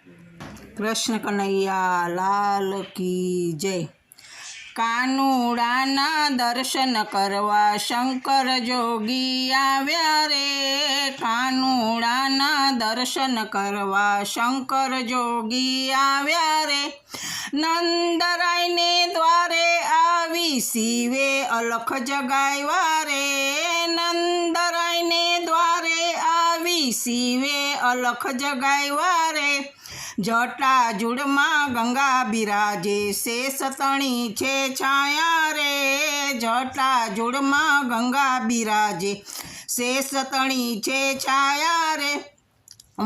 કૃષ્ણ કનૈયા લાલ કી જય। કાનુડાના દર્શન કરવા શંકર જોગી આવ્યા રે। કાનુડાના દર્શન કરવા શંકર જોગી આવ્યા રે। નંદરાયને દ્વારે આવી શિવે અલખ જગાવ્યા રે। નંદરાયને દ્વારે આવી શિવે અલખ જગાવ્યા રે। જટાજૂડમાં ગંગા બિરાજે શેષ તણી છે છાયા રે। જટાજૂડમાં ગંગા બિરાજે શેષ તણી છે છાયા રે।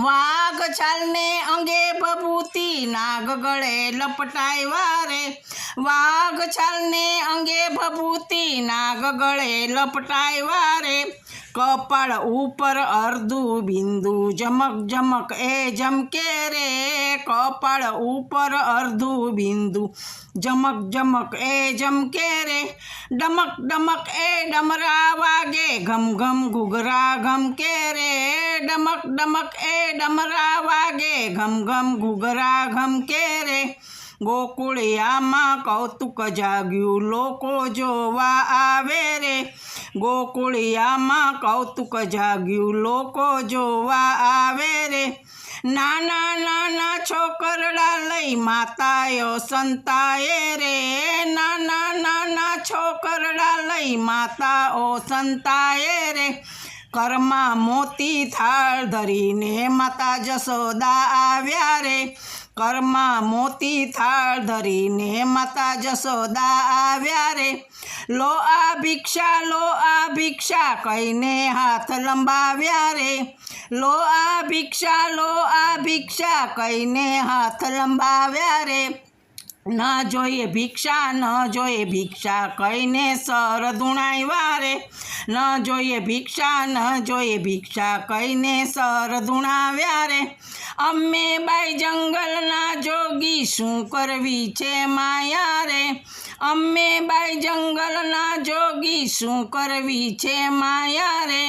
વાઘ છાલને અંગે ભભૂતિ નાગ ગળે લપટાવ્યા રે। વાઘ છાલને અંગે ભભૂતિ નાગ ગળે લપટાવ્યા રે। કપાળ ઉપર અર્ધું બિંદુ જમક જમક એ જમકે રે। કપાળ ઉપર અર્ધું બિંદુ જમક જમક એ જમકે રે। ડમક ડમક એ ડમરા વાગે ઘમ ઘમ ઘૂઘરા ઘમકે રે। ડમક ડમક એ ડમરા વાગે ઘમ ઘમ ઘૂઘરા ઘમકે રે। ગોકુળિયામાં કૌતુક જાગ્યું લોકો જોવા આવે રે। ગોકુળિયામાં કૌતુક જાગ્યું લોકો જોવા આવે રે। નાના નાના છોકરડા લઈ માતાઓ સંતાએ રે। નાના નાના છોકરડા લઈ માતાઓ સંતાએ રે। ઘરમાં મોતી થાળ ધરીને માતા જશોદા આવ્યા રે। ઘરમાં મોતી થાળ ધરીને માતા જશોદા આવ્યા રે। લો આ ભિક્ષા કહીને હાથ લંબાવ્યા રે। લો આ ભિક્ષા કહીને હાથ લંબાવ્યા રે। ન જોઈએ ભિક્ષા કહીને સર ધૂણાવ્યા રે। ન જોઈએ ભિક્ષા કહીને સર ધૂણાવ્યા રે। અમે બાઈ જંગલના જોગી શું કરવી છે માયા રે। અમે બાઈ જંગલના જોગી શું કરવી છે માયા રે।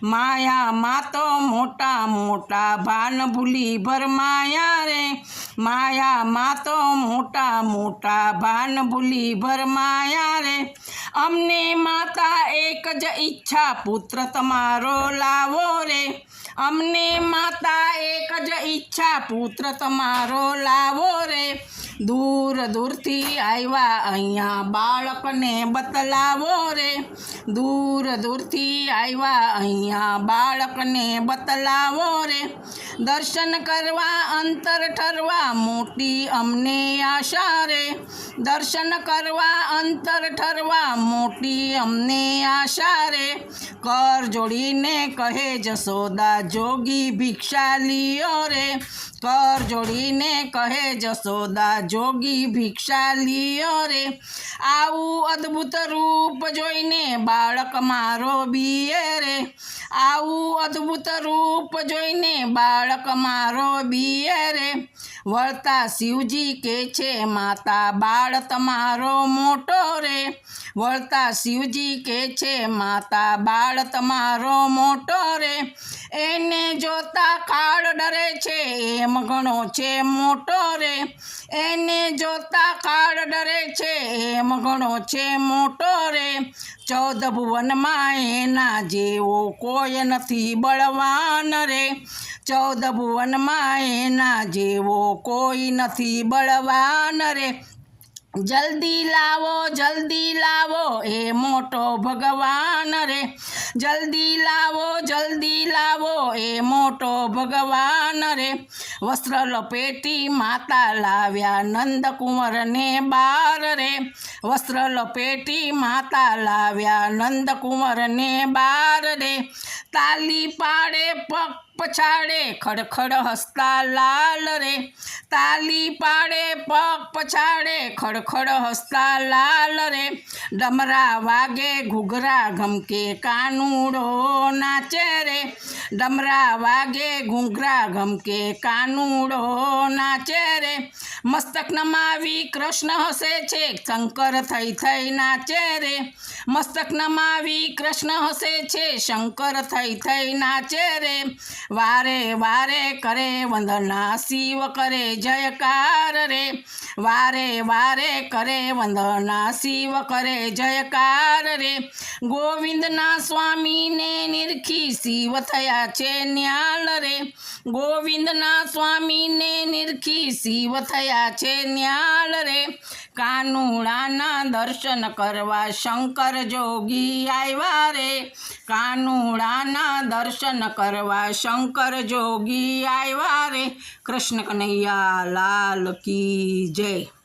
માયામાં તો મોટા મોટા ભાન ભૂલી ભરમાયા રે। માયામાં તો મોટા મોટા ભાન ભૂલી ભરમાયા રે। અમને માતા એક જ ઈચ્છા પુત્ર તમારો લાવો રે। અમને માતા એક જ ઈચ્છા પુત્ર તમારો લાવો રે। દૂર દૂરથી આવ્યા અહીંયા બાળકને બતલાવો રે। દૂર દૂરથી આવ્યા અહીંયા બાળકને બતલાવો રે। દર્શન કરવા અંતર ઠરવા મોટી અમને આશા રે। દર્શન કરવા અંતર ઠરવા મોટી અમને આશા રે। કર જોડીને કહે જશોદા જોગી ભિક્ષા લીયો રે। કર જોડીને કહે જશોદા જોગી ભિક્ષા લીયો રે। આવું અદ્ભુત રૂપ જોઈને બાળક મારો બીએ રે। આવું અદ્ભુત રૂપ જોઈને બાળક મારો બીએ રે। વળતા શિવજી કે છે માતા બાળ તમારો મોટો રે। વળતા શિવજી કે છે માતા બાળ તમારો મોટો રે। એને જોતા કાળ ડરે છે એમ ઘણો છે મોટો રે। એને જોતા કાળ ડરે છે એમ ઘણો છે મોટો રે। 14 ભુવનમાં એના જેવો કોઈ નથી બળવાન રે। 14 ભુવનમાં એના જેવો કોઈ નથી બળવાન રે। જલ્દી લાવો એ મોટો ભગવાન રે। જલ્દી લાવો એ મોટો ભગવાન રે। વસ્ત્ર લપેટી માતા લાવ્યા નંદકુંવરને બાર રે। વસ્ત્ર લપેટી માતા લાવ્યા નંદકુંવરને બાર રે। તાલી પાડે પગ પછાડે ખડખડ હસતા લાલ રે। તાલી પાડે પગ પછાડે ખડખડ હસતા લાલ રે। ડમરા વાગે ઘૂઘરા ઘમકે કાનુડો નાચે રે। ડમરા વાગે ઘૂઘરા ઘમકે કાનુડો નાચે રે। મસ્તક નમાવી કૃષ્ણ હસે છે, શંકર થઈ થઈ નાચે રે. મસ્તક નમાવી કૃષ્ણ હસે છે, શંકર થઈ થઈ નાચે રે. વારે વારે કરે વંદના, શિવ કરે જયકાર રે. વારે વારે કરે વંદના, શિવ કરે જયકાર રે. ગોવિંદના સ્વામીને નિરખી શિવ થયા છે ન્યાલ રે. ગોવિંદના સ્વામીને નિરખી શિવ થયા છે ન્યાલ રે. કાનુડાના દર્શન કરવા શંકર જોગી આવ્યા રે. કાનુડાના દર્શન કરવા શંકર જોગી આવ્યા રે. કૃષ્ણ કનૈયા લાલ કી જય.